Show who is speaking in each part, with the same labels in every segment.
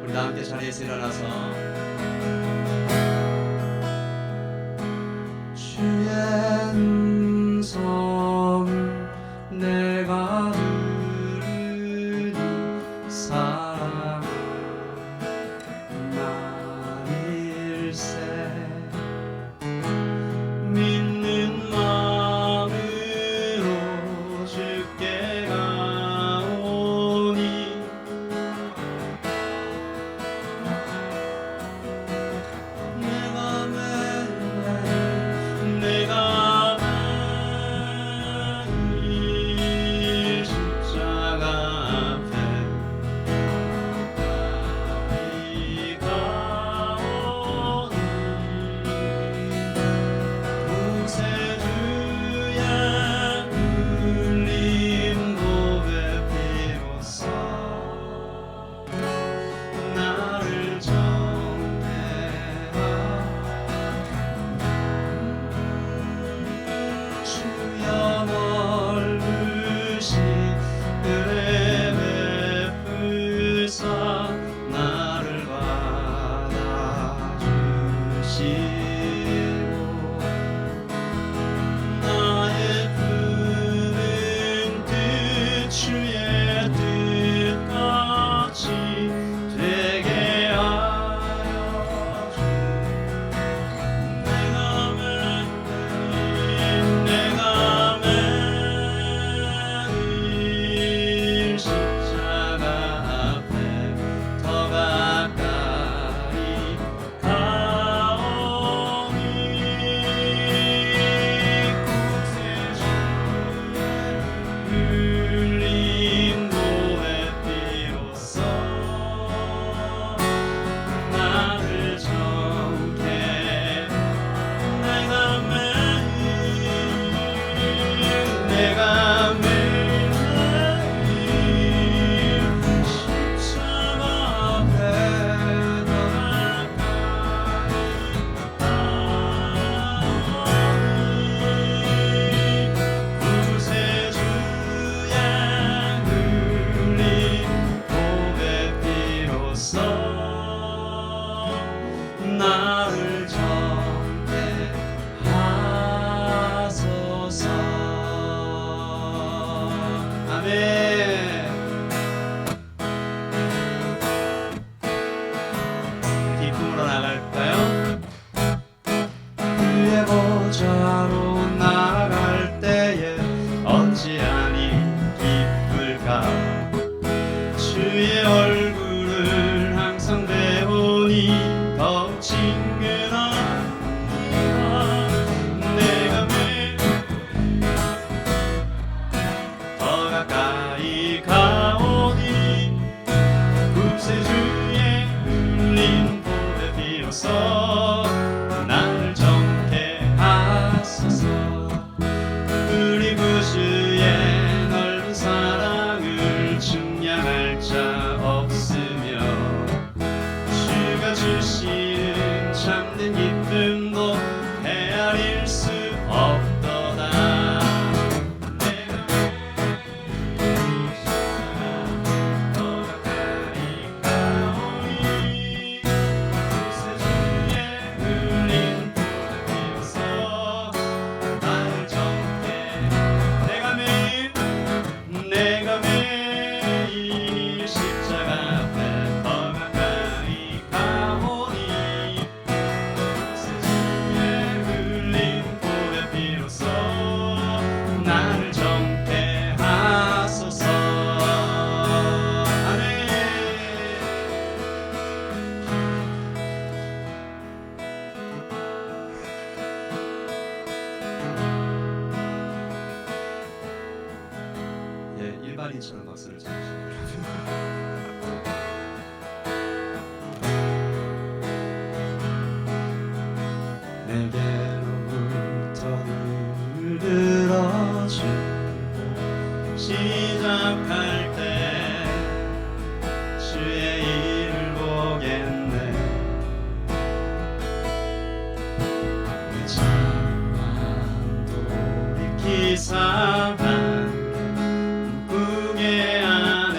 Speaker 1: 우리 다 함께 자리에서 일어나서 주의 음성을 내가 들으니 사랑을 나일세 믿는 마음으로 주께 가오니 내가 매일 십자가 앞에 가오니 구세주의 흘린 보배 피로써 나를 정죄하라 주여 넓으신 은혜 베푸사 나를 받아주시고 나의 푸른 뜻 주의 뜻같이 되게 하여 주 내가 매일 십자가 앞에 더 가까이 가오니 구세주의 흘린 보배 피로써 나를 정케 내가 매일 십자가 앞에 더 가까이 구세주의 흘린 보배 피로써 나를 정케 하소서. 아멘. 기쁨으로 나갈까요? 그의 보좌로 나갈 때에 어찌하니 기쁠까? 주의 얼굴을 항상 배우니 더욱 친근하니라. 내가 매일 더 가까이 가오니 구세주의 흘린 보배 피로써 나를 정케 하소서. 우리 구주의 넓은 사랑을 측량할 자 없으며 주가 주시는 참된 기쁨도 헤아릴 수 없도다. 내가 더 가까이 가오니 구세주의 흘린 보배 피로써 나를 정케 내가 매일 십자가 앞에 더 가까이 가오니 구세주의 흘린 보배 피로써 나를 정케 하소서. 아멘. 예, 일반인처럼 박수를 쳐주시면 내게로부터 눈을 들어주고 시작할 때 주의 일을 보겠네. 의지만 돌이키사한 무게 안에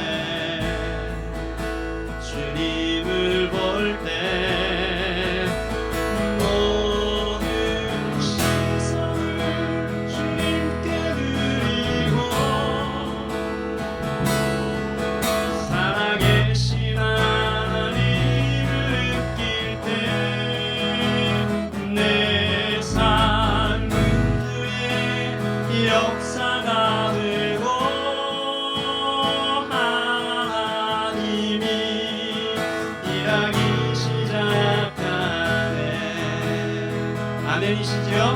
Speaker 1: 아멘이시죠?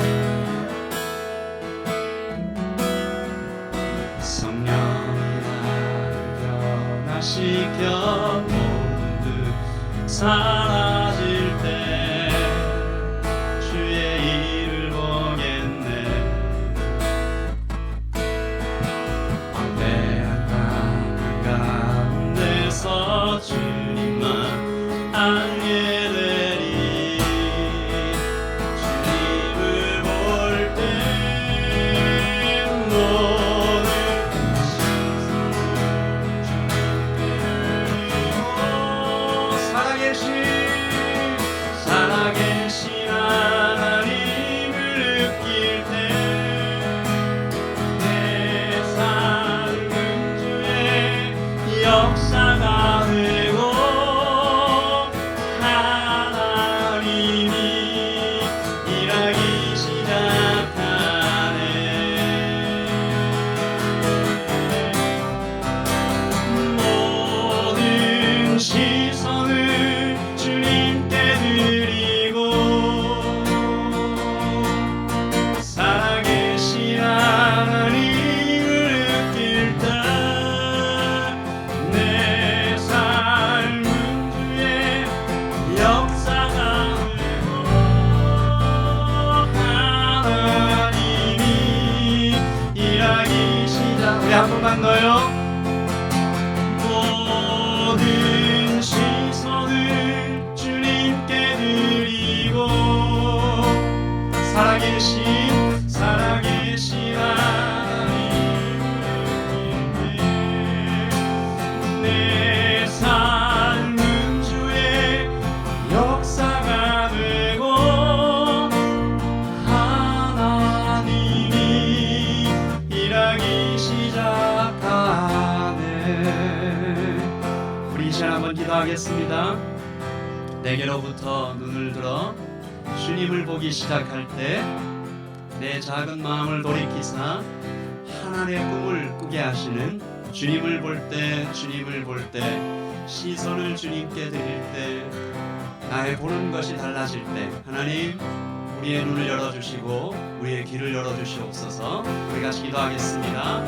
Speaker 1: 성령이 나를 변화시켜 모두 사라질 때 주의 일을 보겠네. 광대한 땅 가운데서 주님만 알게 되리. 주님을 볼 때 모든 시선을 주님께 돌리고 살아계신 하나님을 느낄 때 내 삶은 주의 역사가 되고 하나님이 일하기 시작하네. 모든 시선을 주님께 드리고 살아계신 하나님을 느낄 때 내 삶은 주의 역사가 되고 하나님이 일하기 시작. 우리 한 번만 더요. 모든 시선을 주님께 드리고 살아계신 하나님을 내 삶은 주의 역사가 되고 하나님이 일하기 시작하네. 우리 이 시간 한번 기도하겠습니다. 내게로부터 눈을 들어 주님을 보기 시작할 때 내 작은 마음을 돌이키사 하나님의 꿈을 꾸게 하시는 주님을 볼 때 시선을 주님께 드릴 때 나의 보는 것이 달라질 때 하나님 우리의 눈을 열어주시고 우리의 귀를 열어주시옵소서. 우리 같이 기도하겠습니다.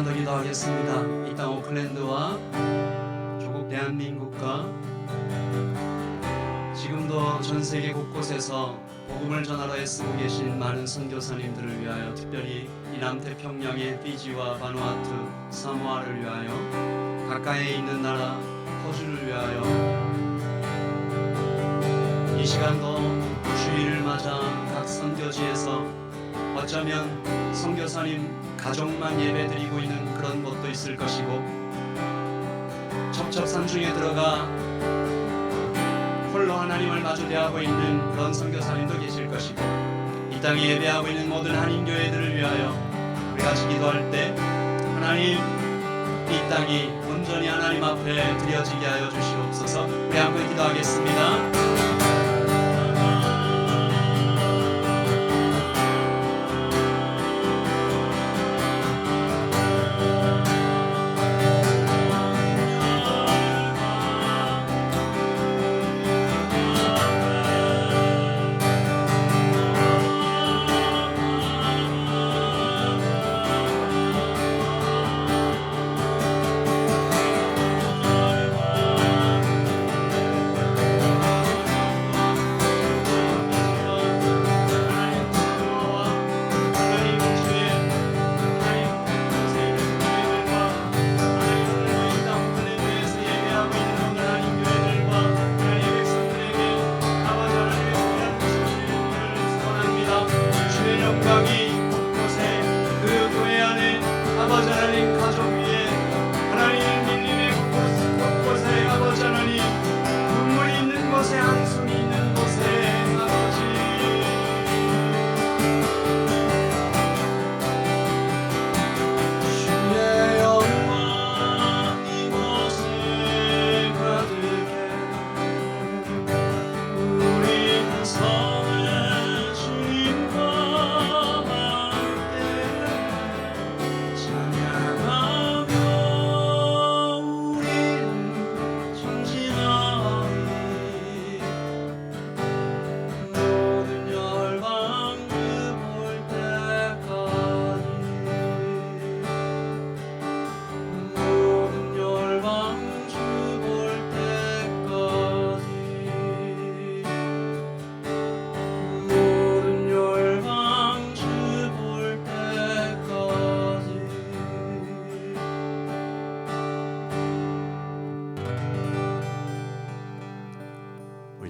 Speaker 1: 번 더 기도하겠습니다. 이 땅 오클랜드와 조국 대한민국과 지금도 전 세계 곳곳에서 복음을 전하러 애쓰고 계신 많은 선교사님들을 위하여, 특별히 이 남태평양의 피지와 바누아투, 사모아를 위하여, 가까이에 있는 나라 호주를 위하여, 이 시간도 주일을 맞아 각 선교지에서 어쩌면 선교사님 가족만 예배드리고 있는 그런 곳도 있을 것이고, 첩첩산중에 들어가 홀로 하나님을 마주 대하고 있는 그런 선교사님도 계실 것이고, 이 땅에 예배하고 있는 모든 한인교회들을 위하여 우리 같이 기도할 때 하나님, 이 땅이 온전히 하나님 앞에 드려지게 하여 주시옵소서. 우리 함께 기도하겠습니다.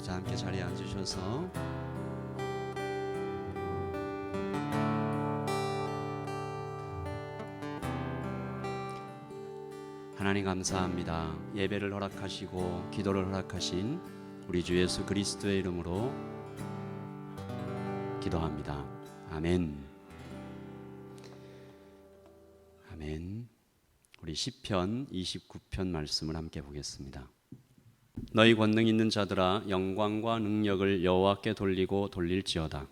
Speaker 1: 함께 자리에 앉으셔서 하나님 감사합니다. 예배를 허락하시고 기도를 허락하신 우리 주 예수 그리스도의 이름으로 기도합니다. 아멘. 아멘. 우리 시편 29편 말씀을 함께 보겠습니다. 너희 권능 있는 자들아, 영광과 능력을 여호와께 돌리고 돌릴지어다.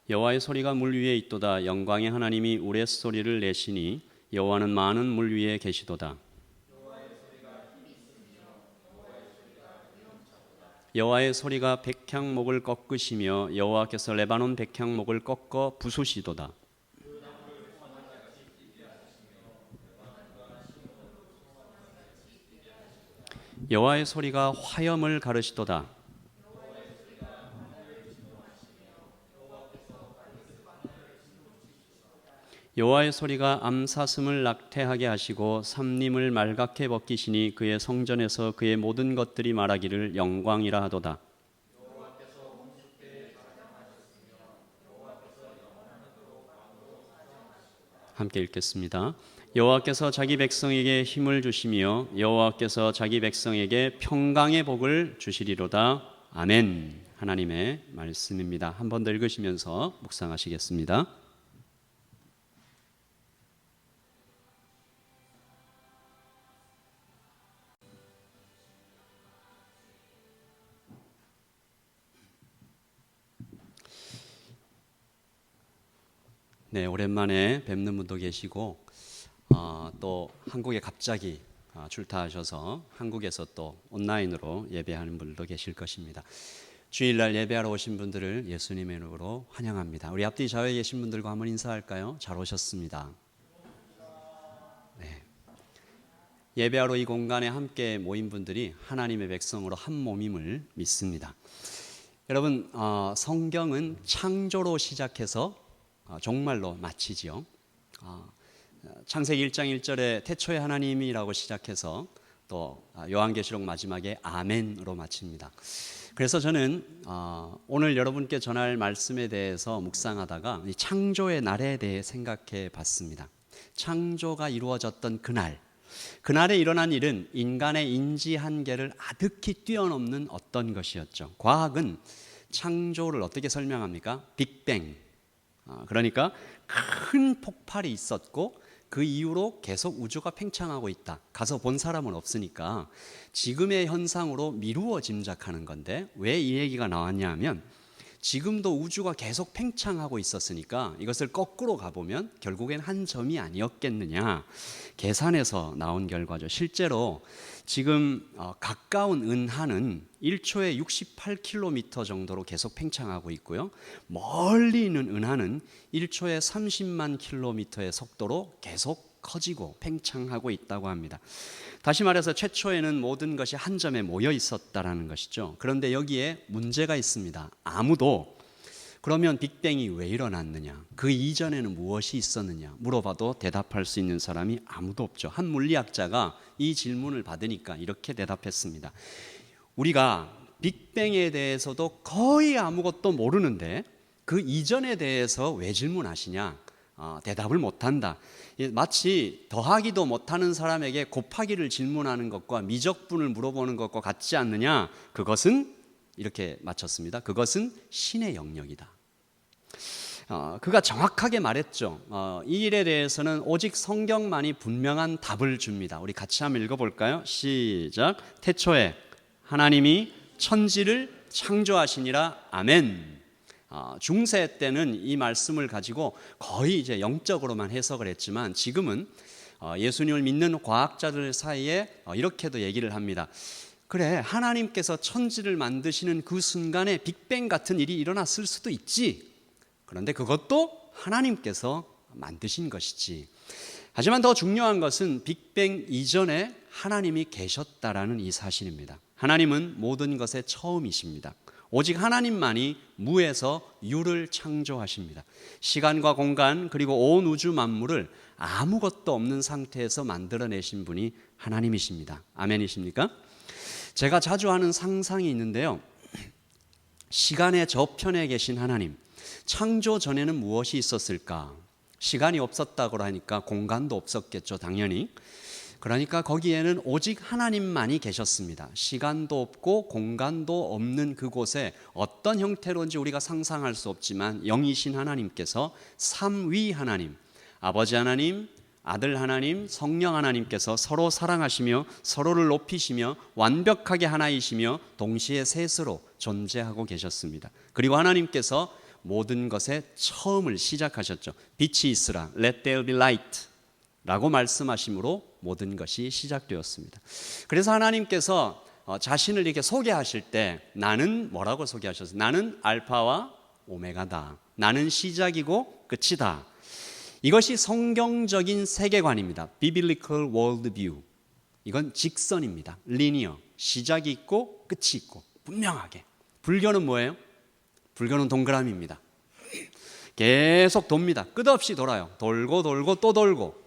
Speaker 1: 여호와의 소리가 물 위에 있도다. 영광의 하나님이 우레소리를 내시니 여호와는 많은 물 위에 계시도다. 여호와의 소리가 백향목을 꺾으시며 여호와께서 레바논 백향목을 꺾어 부수시도다. 여호와의 소리가 화염을 가르시도다. 여호와의 소리가 암사슴을 낙태하게 하시고 삼림을 말갛게 벗기시니 그의 성전에서 그의 모든 것들이 말하기를 영광이라 하도다. 함께 읽겠습니다. 여호와께서 자기 백성에게 힘을 주시며 여호와께서 자기 백성에게 평강의 복을 주시리로다. 아멘. 하나님의 말씀입니다. 한 번 더 읽으시면서 묵상하시겠습니다. 네, 오랜만에 뵙는 분도 계시고 또 한국에 갑자기 출타하셔서 한국에서 또 온라인으로 예배하는 분들도 계실 것입니다. 주일날 예배하러 오신 분들을 예수님의 이름으로 환영합니다. 우리 앞뒤 좌우에 계신 분들과 한번 인사할까요? 잘 오셨습니다. 네. 예배하러 이 공간에 함께 모인 분들이 하나님의 백성으로 한 몸임을 믿습니다. 여러분, 성경은 창조로 시작해서 종말로 마치지요. 창세기 1장 1절에 태초에 하나님이라고 시작해서 또 요한계시록 마지막에 아멘으로 마칩니다. 그래서 저는 오늘 여러분께 전할 말씀에 대해서 묵상하다가 이 창조의 날에 대해 생각해 봤습니다. 창조가 이루어졌던 그날에 일어난 일은 인간의 인지 한계를 아득히 뛰어넘는 어떤 것이었죠. 과학은 창조를 어떻게 설명합니까? 빅뱅. 그러니까 큰 폭발이 있었고 그 이후로 계속 우주가 팽창하고 있다. 가서 본 사람은 없으니까 지금의 현상으로 미루어 짐작하는 건데 왜 이 얘기가 나왔냐 하면 지금도 우주가 계속 팽창하고 있었으니까 이것을 거꾸로 가보면 결국엔 한 점이 아니었겠느냐 계산해서 나온 결과죠. 실제로 지금 가까운 은하는 1초에 68km 정도로 계속 팽창하고 있고요. 멀리 있는 은하는 1초에 30만 킬로미터의 속도로 계속 커지고 팽창하고 있다고 합니다. 다시 말해서 최초에는 모든 것이 한 점에 모여 있었다라는 것이죠. 그런데 여기에 문제가 있습니다. 아무도 그러면 빅뱅이 왜 일어났느냐, 그 이전에는 무엇이 있었느냐 물어봐도 대답할 수 있는 사람이 아무도 없죠. 한 물리학자가 이 질문을 받으니까 이렇게 대답했습니다. 우리가 빅뱅에 대해서도 거의 아무것도 모르는데 그 이전에 대해서 왜 질문하시냐? 대답을 못한다. 마치 더하기도 못하는 사람에게 곱하기를 질문하는 것과 미적분을 물어보는 것과 같지 않느냐? 그것은 이렇게 맞췄습니다. 그것은 신의 영역이다. 그가 정확하게 말했죠. 이 일에 대해서는 오직 성경만이 분명한 답을 줍니다. 우리 같이 한번 읽어볼까요? 시작. 태초에 하나님이 천지를 창조하시니라. 아멘. 중세 때는 이 말씀을 가지고 거의 이제 영적으로만 해석을 했지만 지금은 예수님을 믿는 과학자들 사이에 이렇게도 얘기를 합니다. 그래, 하나님께서 천지를 만드시는 그 순간에 빅뱅 같은 일이 일어났을 수도 있지. 그런데 그것도 하나님께서 만드신 것이지. 하지만 더 중요한 것은 빅뱅 이전에 하나님이 계셨다라는 이 사실입니다. 하나님은 모든 것의 처음이십니다. 오직 하나님만이 무에서 유를 창조하십니다. 시간과 공간 그리고 온 우주 만물을 아무것도 없는 상태에서 만들어내신 분이 하나님이십니다. 아멘이십니까? 제가 자주 하는 상상이 있는데요. 시간의 저편에 계신 하나님, 창조 전에는 무엇이 있었을까? 시간이 없었다고 하니까 공간도 없었겠죠, 당연히. 그러니까 거기에는 오직 하나님만이 계셨습니다. 시간도 없고 공간도 없는 그곳에 어떤 형태로인지 우리가 상상할 수 없지만 영이신 하나님께서 삼위 하나님, 아버지 하나님, 아들 하나님, 성령 하나님께서 서로 사랑하시며 서로를 높이시며 완벽하게 하나이시며 동시에 셋으로 존재하고 계셨습니다. 그리고 하나님께서 모든 것의 처음을 시작하셨죠. 빛이 있으라, let there be light 라고 말씀하심으로 모든 것이 시작되었습니다. 그래서 하나님께서 자신을 이렇게 소개하실 때 나는 뭐라고 소개하셨어요? 나는 알파와 오메가다. 나는 시작이고 끝이다. 이것이 성경적인 세계관입니다. Biblical worldview. 이건 직선입니다. linear. 시작이 있고 끝이 있고 분명하게. 불교는 뭐예요? 불교는 동그라미입니다. 계속 돕니다. 끝없이 돌아요. 돌고 돌고 또 돌고.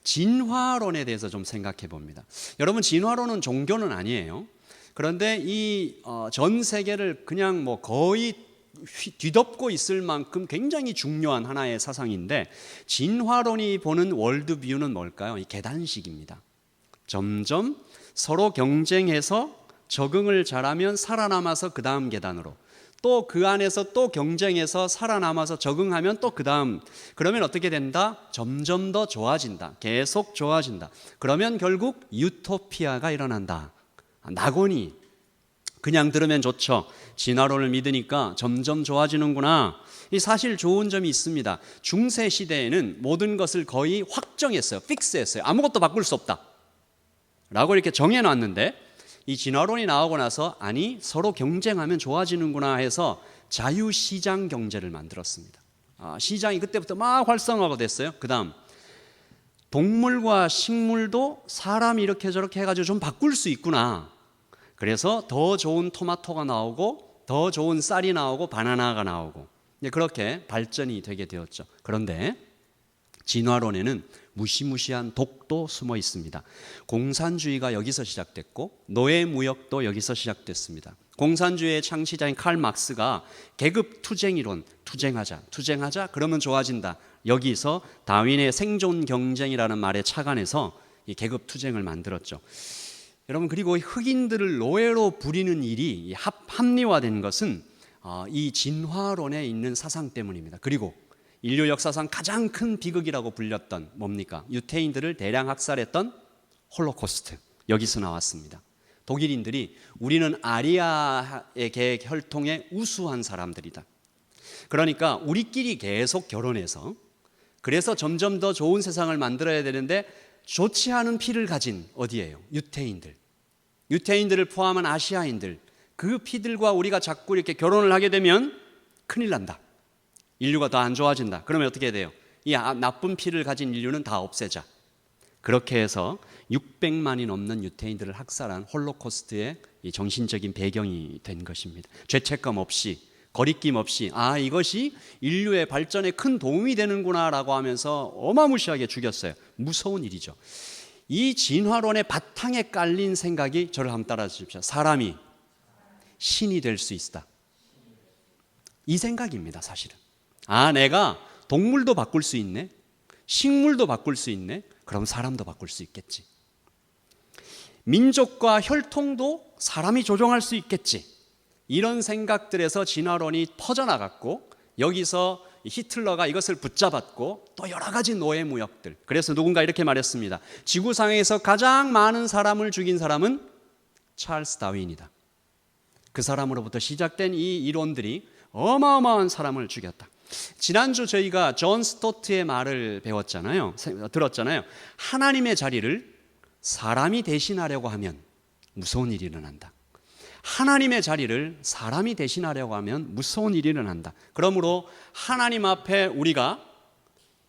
Speaker 1: 진화론에 대해서 좀 생각해 봅니다. 여러분, 진화론은 종교는 아니에요. 그런데 이 전 세계를 그냥 뭐 거의 뒤덮고 있을 만큼 굉장히 중요한 하나의 사상인데 진화론이 보는 월드뷰는 뭘까요? 이 계단식입니다. 점점 서로 경쟁해서 적응을 잘하면 살아남아서 그 다음 계단으로 또 그 안에서 또 경쟁해서 살아남아서 적응하면 또 그 다음 그러면 어떻게 된다? 점점 더 좋아진다. 계속 좋아진다. 그러면 결국 유토피아가 일어난다. 낙원이 그냥 들으면 좋죠. 진화론을 믿으니까 점점 좋아지는구나. 이 사실 좋은 점이 있습니다. 중세 시대에는 모든 것을 거의 확정했어요. 픽스했어요. 아무것도 바꿀 수 없다 라고 이렇게 정해놨는데 이 진화론이 나오고 나서 아니 서로 경쟁하면 좋아지는구나 해서 자유시장 경제를 만들었습니다. 시장이 그때부터 막 활성화가 됐어요. 그 다음 동물과 식물도 사람이 이렇게 저렇게 해가지고 좀 바꿀 수 있구나. 그래서 더 좋은 토마토가 나오고 더 좋은 쌀이 나오고 바나나가 나오고 그렇게 발전이 되게 되었죠. 그런데 진화론에는 무시무시한 독도 숨어 있습니다. 공산주의가 여기서 시작됐고 노예무역도 여기서 시작됐습니다. 공산주의의 창시자인 칼 막스가 계급 투쟁이론, 투쟁하자 그러면 좋아진다. 여기서 다윈의 생존 경쟁이라는 말에 착안해서 이 계급 투쟁을 만들었죠. 여러분, 그리고 흑인들을 노예로 부리는 일이 합리화된 것은 이 진화론에 있는 사상 때문입니다. 그리고 인류 역사상 가장 큰 비극이라고 불렸던 뭡니까? 유태인들을 대량 학살했던 홀로코스트, 여기서 나왔습니다. 독일인들이 우리는 아리아의 혈통의 우수한 사람들이다. 그러니까 우리끼리 계속 결혼해서 그래서 점점 더 좋은 세상을 만들어야 되는데 좋지 않은 피를 가진 어디예요? 유태인들을 포함한 아시아인들, 그 피들과 우리가 자꾸 이렇게 결혼을 하게 되면 큰일 난다. 인류가 더 안 좋아진다. 그러면 어떻게 돼요? 이 나쁜 피를 가진 인류는 다 없애자. 그렇게 해서 600만이 넘는 유태인들을 학살한 홀로코스트의 이 정신적인 배경이 된 것입니다. 죄책감 없이, 거리낌 없이 이것이 인류의 발전에 큰 도움이 되는구나라고 하면서 어마무시하게 죽였어요. 무서운 일이죠. 이 진화론의 바탕에 깔린 생각이, 저를 한번 따라 주십시오. 사람이 신이 될 수 있다. 이 생각입니다. 사실은. 내가 동물도 바꿀 수 있네, 식물도 바꿀 수 있네, 그럼 사람도 바꿀 수 있겠지. 민족과 혈통도 사람이 조종할 수 있겠지. 이런 생각들에서 진화론이 퍼져나갔고, 여기서 히틀러가 이것을 붙잡았고, 또 여러 가지 노예무역들. 그래서 누군가 이렇게 말했습니다. 지구상에서 가장 많은 사람을 죽인 사람은 찰스 다윈이다. 그 사람으로부터 시작된 이 이론들이 어마어마한 사람을 죽였다. 지난주 저희가 존 스토트의 말을 들었잖아요. 하나님의 자리를 사람이 대신하려고 하면 무서운 일이 일어난다. 하나님의 자리를 사람이 대신하려고 하면 무서운 일이 일어난다. 그러므로 하나님 앞에 우리가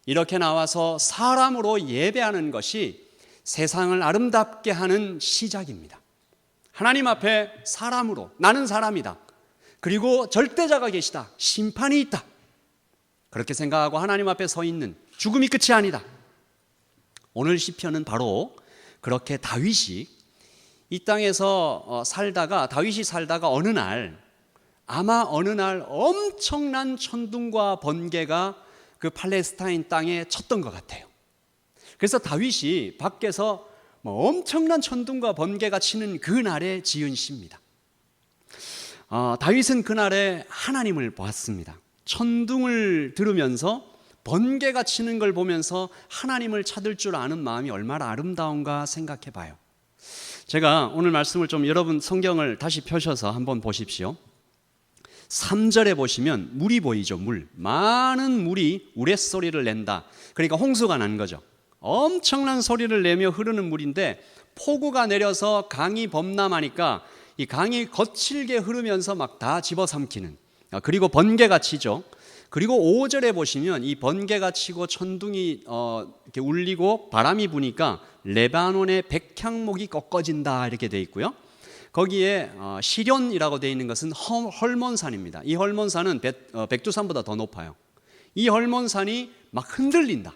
Speaker 1: 이렇게 나와서 사람으로 예배하는 것이 세상을 아름답게 하는 시작입니다. 하나님 앞에 사람으로, 나는 사람이다. 그리고 절대자가 계시다. 심판이 있다. 그렇게 생각하고 하나님 앞에 서 있는 죽음이 끝이 아니다. 오늘 시편은 바로 그렇게 다윗이 다윗이 살다가 어느 날 엄청난 천둥과 번개가 그 팔레스타인 땅에 쳤던 것 같아요. 그래서 다윗이 밖에서 엄청난 천둥과 번개가 치는 그 날에 지은 시입니다. 다윗은 그날에 하나님을 보았습니다. 천둥을 들으면서 번개가 치는 걸 보면서 하나님을 찾을 줄 아는 마음이 얼마나 아름다운가 생각해 봐요. 제가 오늘 말씀을 좀, 여러분 성경을 다시 펴셔서 한번 보십시오. 3절에 보시면 물이 보이죠. 많은 물이 우레소리를 낸다. 그러니까 홍수가 난 거죠. 엄청난 소리를 내며 흐르는 물인데 폭우가 내려서 강이 범람하니까 이 강이 거칠게 흐르면서 막 다 집어삼키는, 그리고 번개가 치죠. 그리고 5절에 보시면 이 번개가 치고 천둥이 이렇게 울리고 바람이 부니까 레바논의 백향목이 꺾어진다, 이렇게 돼 있고요. 거기에 시련이라고 되어 있는 것은 헐몬산입니다. 이 헐몬산은 백두산보다 더 높아요. 이 헐몬산이 막 흔들린다.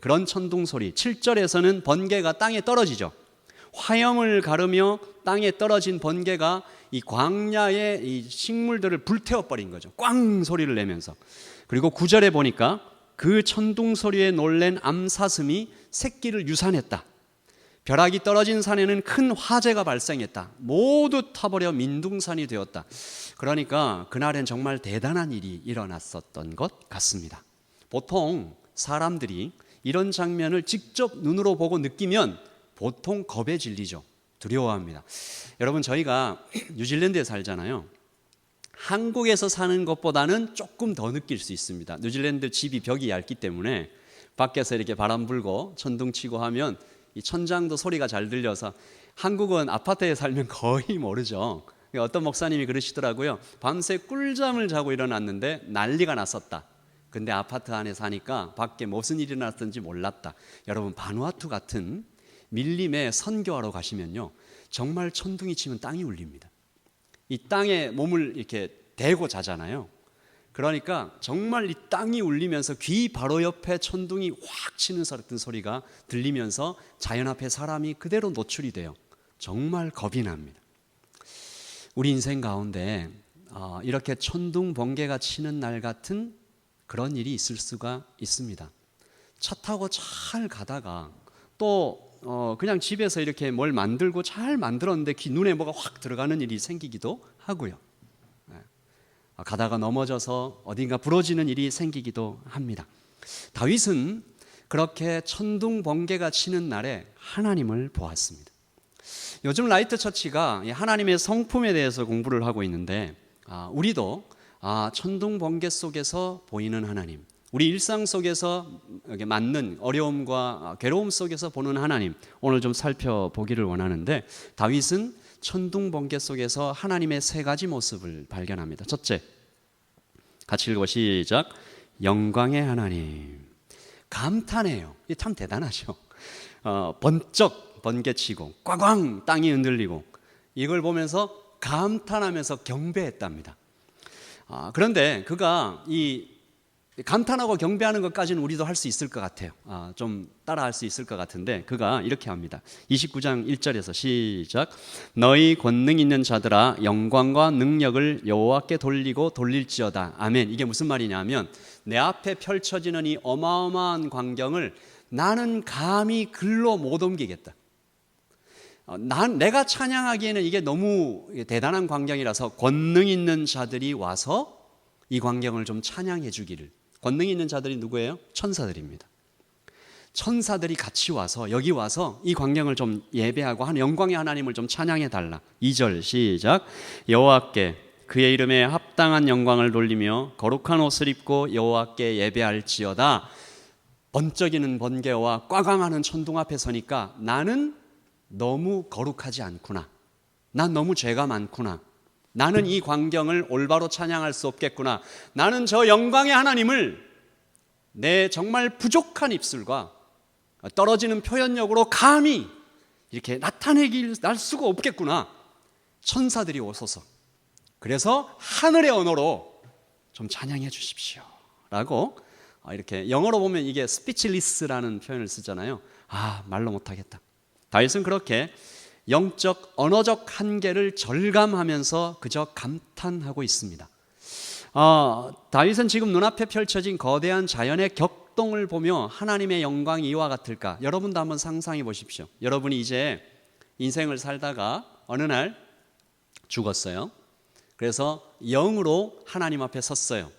Speaker 1: 그런 천둥 소리. 7절에서는 번개가 땅에 떨어지죠. 화염을 가르며 땅에 떨어진 번개가 이 광야의 이 식물들을 불태워버린 거죠. 꽝 소리를 내면서. 그리고 9절에 보니까 그 천둥 소리에 놀란 암사슴이 새끼를 유산했다. 벼락이 떨어진 산에는 큰 화재가 발생했다. 모두 타버려 민둥산이 되었다. 그러니까 그날엔 정말 대단한 일이 일어났었던 것 같습니다. 보통 사람들이 이런 장면을 직접 눈으로 보고 느끼면 보통 겁에 질리죠. 두려워합니다. 여러분, 저희가 뉴질랜드에 살잖아요. 한국에서 사는 것보다는 조금 더 느낄 수 있습니다. 뉴질랜드 집이 벽이 얇기 때문에 밖에서 이렇게 바람 불고 천둥 치고 하면 이 천장도 소리가 잘 들려서 한국은 아파트에 살면 거의 모르죠. 어떤 목사님이 그러시더라고요. 밤새 꿀잠을 자고 일어났는데 난리가 났었다. 근데 아파트 안에 사니까 밖에 무슨 일이 났던지 몰랐다. 여러분, 바누아투 같은 밀림에 선교하러 가시면요, 정말 천둥이 치면 땅이 울립니다. 이 땅에 몸을 이렇게 대고 자잖아요. 그러니까 정말 이 땅이 울리면서 귀 바로 옆에 천둥이 확 치는 같은 소리가 들리면서 자연 앞에 사람이 그대로 노출이 돼요. 정말 겁이 납니다. 우리 인생 가운데 이렇게 천둥 번개가 치는 날 같은 그런 일이 있을 수가 있습니다. 차 타고 잘 가다가 또 그냥 집에서 이렇게 뭘 만들고 잘 만들었는데 눈에 뭐가 확 들어가는 일이 생기기도 하고요. 가다가 넘어져서 어딘가 부러지는 일이 생기기도 합니다. 다윗은 그렇게 천둥 번개가 치는 날에 하나님을 보았습니다. 요즘 라이트 처치가 하나님의 성품에 대해서 공부를 하고 있는데, 우리도 천둥 번개 속에서 보이는 하나님, 우리 일상 속에서 맞는 어려움과 괴로움 속에서 보는 하나님, 오늘 좀 살펴보기를 원하는데, 다윗은 천둥 번개 속에서 하나님의 세 가지 모습을 발견합니다. 첫째, 같이 읽어 시작. 영광의 하나님. 감탄해요. 이게 참 대단하죠. 번쩍 번개치고 꽝꽝 땅이 흔들리고 이걸 보면서 감탄하면서 경배했답니다. 그런데 그가 이 감탄하고 경배하는 것까지는 우리도 할 수 있을 것 같아요. 좀 따라할 수 있을 것 같은데 그가 이렇게 합니다. 29장 1절에서 시작. 너희 권능 있는 자들아 영광과 능력을 여호와께 돌리고 돌릴지어다. 아멘. 이게 무슨 말이냐면 내 앞에 펼쳐지는 이 어마어마한 광경을 나는 감히 글로 못 옮기겠다. 내가 찬양하기에는 이게 너무 대단한 광경이라서 권능 있는 자들이 와서 이 광경을 좀 찬양해 주기를. 권능 있는 자들이 누구예요? 천사들입니다. 천사들이 같이 와서 여기 와서 이 광경을 좀 예배하고 한 영광의 하나님을 좀 찬양해 달라. 2절 시작. 여호와께 그의 이름에 합당한 영광을 돌리며 거룩한 옷을 입고 여호와께 예배할지어다. 번쩍이는 번개와 꽝꽝하는 천둥 앞에 서니까 나는 너무 거룩하지 않구나. 난 너무 죄가 많구나. 나는 이 광경을 올바로 찬양할 수 없겠구나. 나는 저 영광의 하나님을 내 정말 부족한 입술과 떨어지는 표현력으로 감히 이렇게 날 수가 없겠구나. 천사들이 오소서. 그래서 하늘의 언어로 좀 찬양해 주십시오 라고 이렇게 영어로 보면 이게 스피치리스라는 표현을 쓰잖아요. 말로 못하겠다. 다윗은 그렇게 영적 언어적 한계를 절감하면서 그저 감탄하고 있습니다. 다윗은 지금 눈앞에 펼쳐진 거대한 자연의 격동을 보며 하나님의 영광이 이와 같을까? 여러분도 한번 상상해 보십시오. 여러분이 이제 인생을 살다가 어느 날 죽었어요. 그래서 영으로 하나님 앞에 섰어요.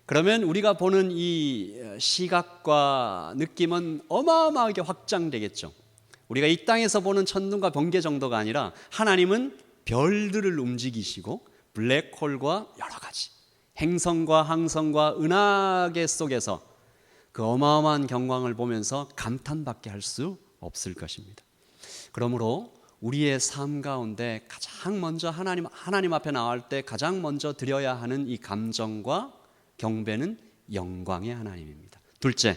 Speaker 1: 그러면 우리가 보는 이 시각과 느낌은 어마어마하게 확장되겠죠. 우리가 이 땅에서 보는 천둥과 번개 정도가 아니라 하나님은 별들을 움직이시고 블랙홀과 여러 가지 행성과 항성과 은하계 속에서 그 어마어마한 경광을 보면서 감탄밖에 할 수 없을 것입니다. 그러므로 우리의 삶 가운데 가장 먼저 하나님 앞에 나올 때 가장 먼저 드려야 하는 이 감정과 경배는 영광의 하나님입니다. 둘째,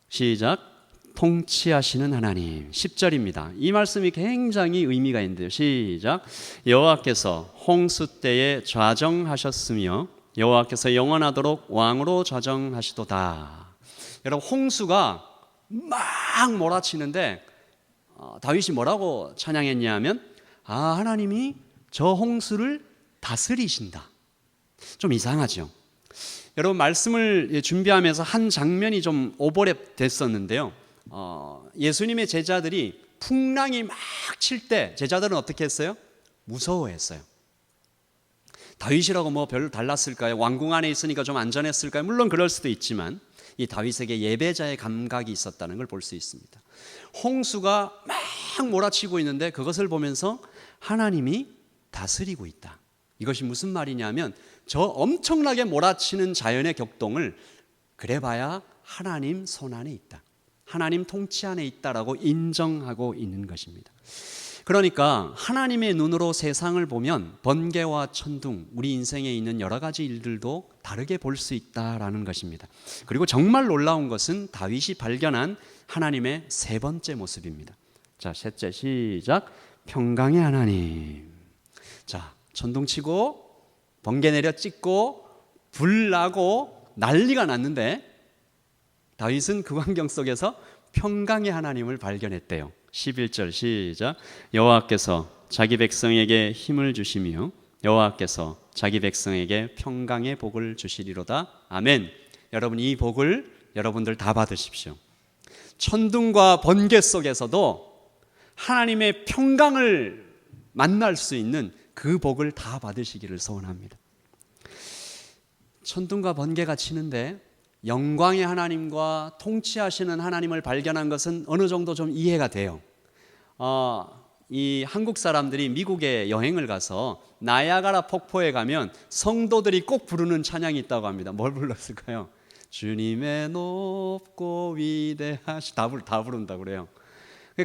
Speaker 1: 시작. 통치하시는 하나님. 10절입니다. 이 말씀이 굉장히 의미가 있는데요. 시작. 여호와께서 홍수 때에 좌정하셨으며 여호와께서 영원하도록 왕으로 좌정하시도다. 여러분, 홍수가 막 몰아치는데 다윗이 뭐라고 찬양했냐면 하나님이 저 홍수를 다스리신다. 좀 이상하죠. 여러분, 말씀을 준비하면서 한 장면이 좀 오버랩 됐었는데요. 예수님의 제자들이 풍랑이 막 칠 때 제자들은 어떻게 했어요? 무서워했어요. 다윗이라고 뭐 별로 달랐을까요? 왕궁 안에 있으니까 좀 안전했을까요? 물론 그럴 수도 있지만 이 다윗에게 예배자의 감각이 있었다는 걸 볼 수 있습니다. 홍수가 막 몰아치고 있는데 그것을 보면서 하나님이 다스리고 있다. 이것이 무슨 말이냐면 저 엄청나게 몰아치는 자연의 격동을 그래봐야 하나님 손 안에 있다. 하나님 통치 안에 있다라고 인정하고 있는 것입니다. 그러니까 하나님의 눈으로 세상을 보면 번개와 천둥, 우리 인생에 있는 여러 가지 일들도 다르게 볼 수 있다라는 것입니다. 그리고 정말 놀라운 것은 다윗이 발견한 하나님의 세 번째 모습입니다. 자, 셋째 시작. 평강의 하나님. 자, 천둥 치고 번개 내려 찍고 불 나고 난리가 났는데 다윗은 그 환경 속에서 평강의 하나님을 발견했대요. 11절 시작. 여호와께서 자기 백성에게 힘을 주시며 여호와께서 자기 백성에게 평강의 복을 주시리로다. 아멘. 여러분, 이 복을 여러분들 다 받으십시오. 천둥과 번개 속에서도 하나님의 평강을 만날 수 있는 그 복을 다 받으시기를 소원합니다. 천둥과 번개가 치는데 영광의 하나님과 통치하시는 하나님을 발견한 것은 어느 정도 좀 이해가 돼요. 이 한국 사람들이 미국에 여행을 가서 나야가라 폭포에 가면 성도들이 꼭 부르는 찬양이 있다고 합니다. 뭘 불렀을까요? 주님의 높고 위대하시 다 부른다고 그래요.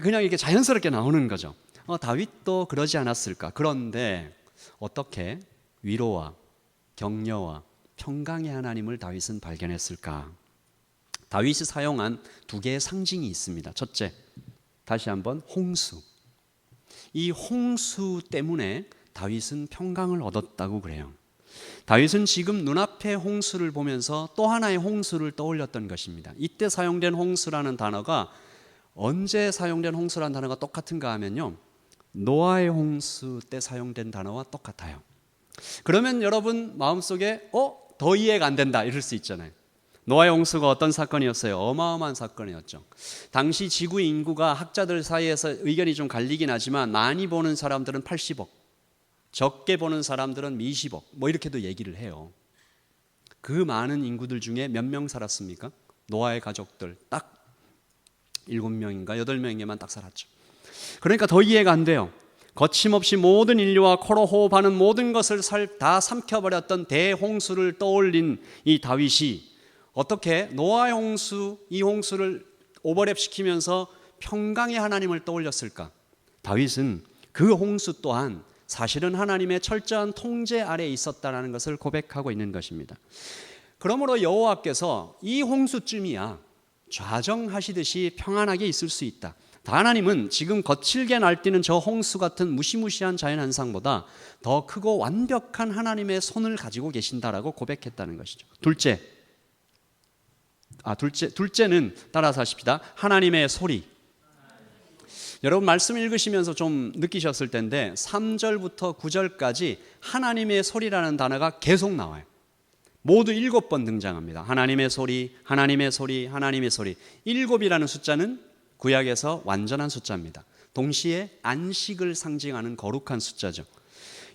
Speaker 1: 그냥 이렇게 자연스럽게 나오는 거죠. 다윗도 그러지 않았을까? 그런데 어떻게 위로와 격려와 평강의 하나님을 다윗은 발견했을까? 다윗이 사용한 두 개의 상징이 있습니다. 첫째, 다시 한번 홍수. 이 홍수 때문에 다윗은 평강을 얻었다고 그래요. 다윗은 지금 눈앞의 홍수를 보면서 또 하나의 홍수를 떠올렸던 것입니다. 이때 사용된 홍수라는 단어가 언제 사용된 홍수라는 단어가 똑같은가 하면요, 노아의 홍수 때 사용된 단어와 똑같아요. 그러면 여러분 마음속에 더 이해가 안 된다 이럴 수 있잖아요. 노아의 홍수가 어떤 사건이었어요? 어마어마한 사건이었죠. 당시 지구 인구가 학자들 사이에서 의견이 좀 갈리긴 하지만 많이 보는 사람들은 80억, 적게 보는 사람들은 20억 뭐 이렇게도 얘기를 해요. 그 많은 인구들 중에 몇 명 살았습니까? 노아의 가족들 딱 7명인가 8명에게만 딱 살았죠. 그러니까 더 이해가 안 돼요. 거침없이 모든 인류와 코로 호흡하는 모든 것을 다 삼켜버렸던 대홍수를 떠올린 이 다윗이 어떻게 노아의 홍수, 이 홍수를 오버랩시키면서 평강의 하나님을 떠올렸을까? 다윗은 그 홍수 또한 사실은 하나님의 철저한 통제 아래에 있었다는 것을 고백하고 있는 것입니다. 그러므로 여호와께서 이 홍수쯤이야 좌정하시듯이 평안하게 있을 수 있다. 하나님은 지금 거칠게 날뛰는 저 홍수 같은 무시무시한 자연현상보다 더 크고 완벽한 하나님의 손을 가지고 계신다라고 고백했다는 것이죠. 둘째는 따라서 하십시다. 하나님의 소리. 여러분 말씀 읽으시면서 좀 느끼셨을 텐데 3절부터 9절까지 하나님의 소리라는 단어가 계속 나와요. 모두 7번 등장합니다. 하나님의 소리, 하나님의 소리, 하나님의 소리. 7이라는 숫자는 구약에서 완전한 숫자입니다. 동시에 안식을 상징하는 거룩한 숫자죠.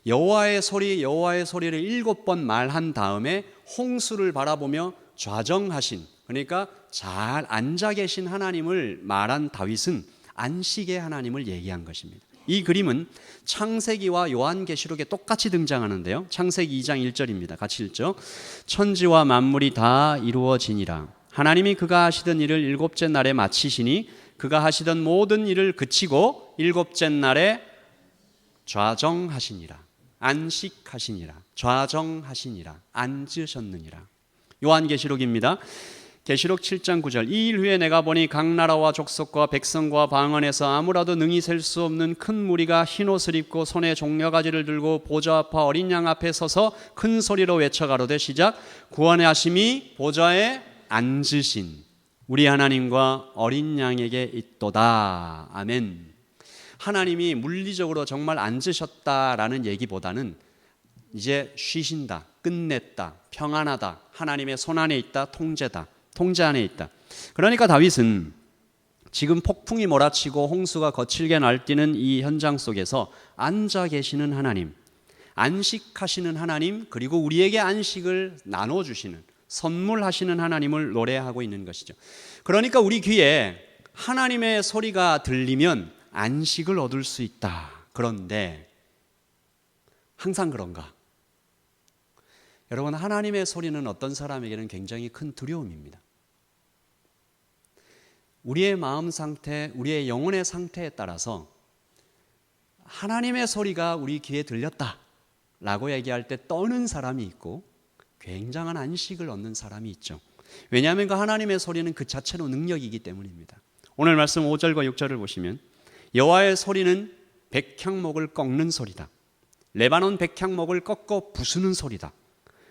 Speaker 1: 여호와의 소리, 여호와의 소리를 7번 말한 다음에 홍수를 바라보며 좌정하신, 그러니까 잘 앉아 계신 하나님을 말한 다윗은 안식의 하나님을 얘기한 것입니다. 이 그림은 창세기와 요한계시록에 똑같이 등장하는데요. 창세기 2장 1절입니다. 같이 읽죠. 천지와 만물이 다 이루어지니라. 하나님이 그가 하시던 일을 일곱째 날에 마치시니 그가 하시던 모든 일을 그치고 일곱째 날에 좌정하시니라. 안식하시니라. 좌정하시니라. 앉으셨느니라. 요한계시록입니다. 계시록 7장 9절. 이 일 후에 내가 보니 각 나라와 족속과 백성과 방언에서 아무라도 능히 셀 수 없는 큰 무리가 흰옷을 입고 손에 종려가지를 들고 보좌 앞과 어린 양 앞에 서서 큰 소리로 외쳐 가로되 시작. 구원의 하심이 보좌에 앉으신 우리 하나님과 어린 양에게 있도다. 아멘. 하나님이 물리적으로 정말 앉으셨다라는 얘기보다는 이제 쉬신다, 끝냈다, 평안하다, 하나님의 손 안에 있다, 통제 안에 있다. 그러니까 다윗은 지금 폭풍이 몰아치고 홍수가 거칠게 날뛰는 이 현장 속에서 앉아 계시는 하나님, 안식하시는 하나님, 그리고 우리에게 안식을 나눠주시는, 선물하시는 하나님을 노래하고 있는 것이죠. 그러니까 우리 귀에 하나님의 소리가 들리면 안식을 얻을 수 있다. 그런데 항상 그런가? 여러분, 하나님의 소리는 어떤 사람에게는 굉장히 큰 두려움입니다. 우리의 마음 상태, 우리의 영혼의 상태에 따라서 하나님의 소리가 우리 귀에 들렸다라고 얘기할 때 떠는 사람이 있고 굉장한 안식을 얻는 사람이 있죠. 왜냐하면 그 하나님의 소리는 그 자체로 능력이기 때문입니다. 오늘 말씀 5절과 6절을 보시면 여호와의 소리는 백향목을 꺾는 소리다. 레바논 백향목을 꺾어 부수는 소리다.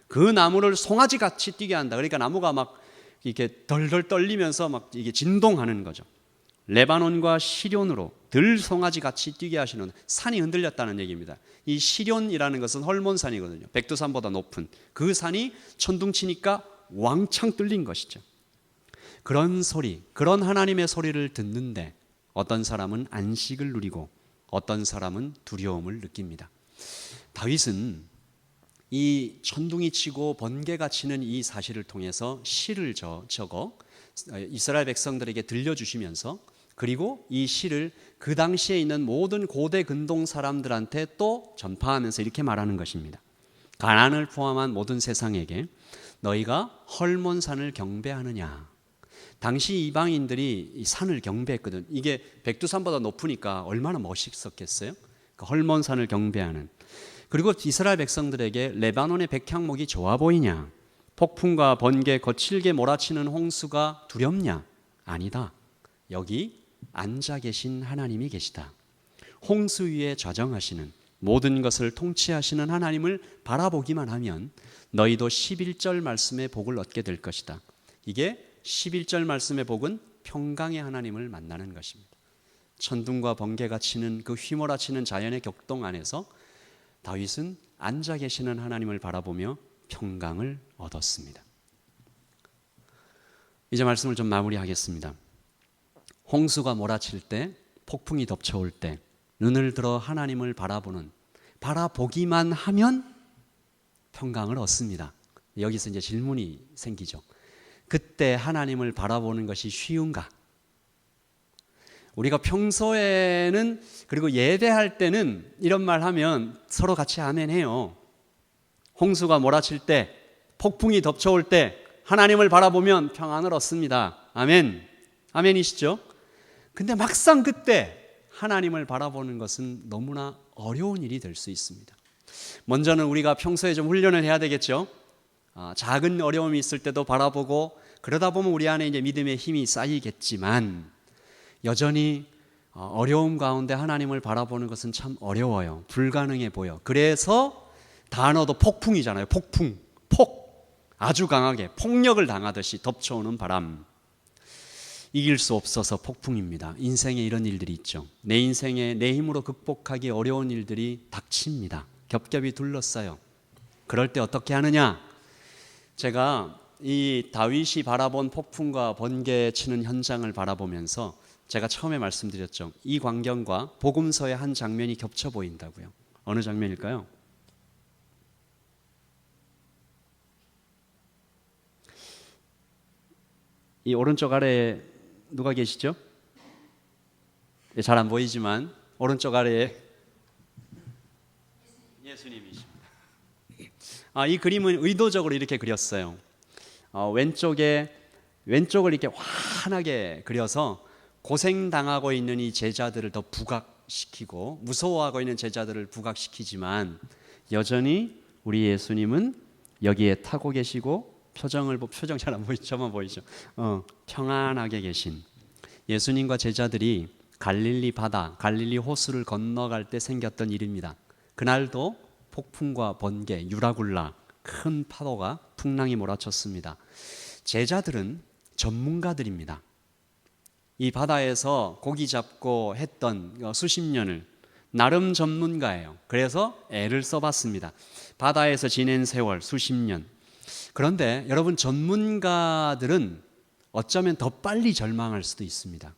Speaker 1: 그 나무를 송아지같이 뛰게 한다. 그러니까 나무가 막 이렇게 덜덜 떨리면서 막 이게 진동하는 거죠. 레바논과 시련으로 들송아지같이 뛰게 하시는, 산이 흔들렸다는 얘기입니다. 이 시련이라는 것은 헐몬산이거든요. 백두산보다 높은 그 산이 천둥치니까 왕창 뚫린 것이죠. 그런 소리, 그런 하나님의 소리를 듣는데 어떤 사람은 안식을 누리고 어떤 사람은 두려움을 느낍니다. 다윗은 이 천둥이 치고 번개가 치는 이 사실을 통해서 시를 적어 이스라엘 백성들에게 들려주시면서, 그리고 이 시를 그 당시에 있는 모든 고대 근동 사람들한테 또 전파하면서 이렇게 말하는 것입니다. 가나안을 포함한 모든 세상에게 너희가 헐몬산을 경배하느냐. 당시 이방인들이 이 산을 경배했거든. 이게 백두산보다 높으니까 얼마나 멋있었겠어요. 그 헐몬산을 경배하는. 그리고 이스라엘 백성들에게 레바논의 백향목이 좋아 보이냐, 폭풍과 번개 거칠게 몰아치는 홍수가 두렵냐? 아니다. 여기 앉아 계신 하나님이 계시다. 홍수 위에 좌정하시는, 모든 것을 통치하시는 하나님을 바라보기만 하면 너희도 11절 말씀의 복을 얻게 될 것이다. 이게 11절 말씀의 복은 평강의 하나님을 만나는 것입니다. 천둥과 번개가 치는 그 휘몰아치는 자연의 격동 안에서 다윗은 앉아 계시는 하나님을 바라보며 평강을 얻었습니다. 이제 말씀을 좀 마무리하겠습니다. 홍수가 몰아칠 때, 폭풍이 덮쳐올 때 눈을 들어 하나님을 바라보기만 하면 평강을 얻습니다. 여기서 이제 질문이 생기죠. 그때 하나님을 바라보는 것이 쉬운가? 우리가 평소에는, 그리고 예배할 때는 이런 말 하면 서로 같이 아멘해요. 홍수가 몰아칠 때, 폭풍이 덮쳐올 때 하나님을 바라보면 평안을 얻습니다. 아멘. 아멘이시죠? 근데 막상 그때 하나님을 바라보는 것은 너무나 어려운 일이 될 수 있습니다. 먼저는 우리가 평소에 좀 훈련을 해야 되겠죠. 작은 어려움이 있을 때도 바라보고, 그러다 보면 우리 안에 이제 믿음의 힘이 쌓이겠지만 여전히 어려움 가운데 하나님을 바라보는 것은 참 어려워요. 불가능해 보여. 그래서 단어도 폭풍이잖아요. 폭풍, 아주 강하게 폭력을 당하듯이 덮쳐오는 바람. 이길 수 없어서 폭풍입니다. 인생에 이런 일들이 있죠. 내 인생에 내 힘으로 극복하기 어려운 일들이 닥칩니다. 겹겹이 둘러싸요. 그럴 때 어떻게 하느냐? 제가 이 다윗이 바라본 폭풍과 번개 치는 현장을 바라보면서 제가 처음에 말씀드렸죠. 이 광경과 복음서의 한 장면이 겹쳐 보인다고요. 어느 장면일까요? 이 오른쪽 아래에 누가 계시죠? 잘 안 보이지만 오른쪽 아래에 예수님이십니다. 이 그림은 의도적으로 이렇게 그렸어요. 왼쪽을 이렇게 환하게 그려서 고생당하고 있는 이 제자들을 더 부각시키고, 무서워하고 있는 제자들을 부각시키지만 여전히 우리 예수님은 여기에 타고 계시고, 표정 잘 안 보이죠? 저만 보이죠? 평안하게 계신 예수님과 제자들이 갈릴리 바다, 갈릴리 호수를 건너갈 때 생겼던 일입니다. 그날도 폭풍과 번개, 유라굴라, 큰 파도가 풍랑이 몰아쳤습니다. 제자들은 전문가들입니다. 이 바다에서 고기 잡고 했던 수십 년을 나름 전문가예요. 그래서 애를 써봤습니다. 바다에서 지낸 세월 수십 년. 그런데 여러분, 전문가들은 어쩌면 더 빨리 절망할 수도 있습니다.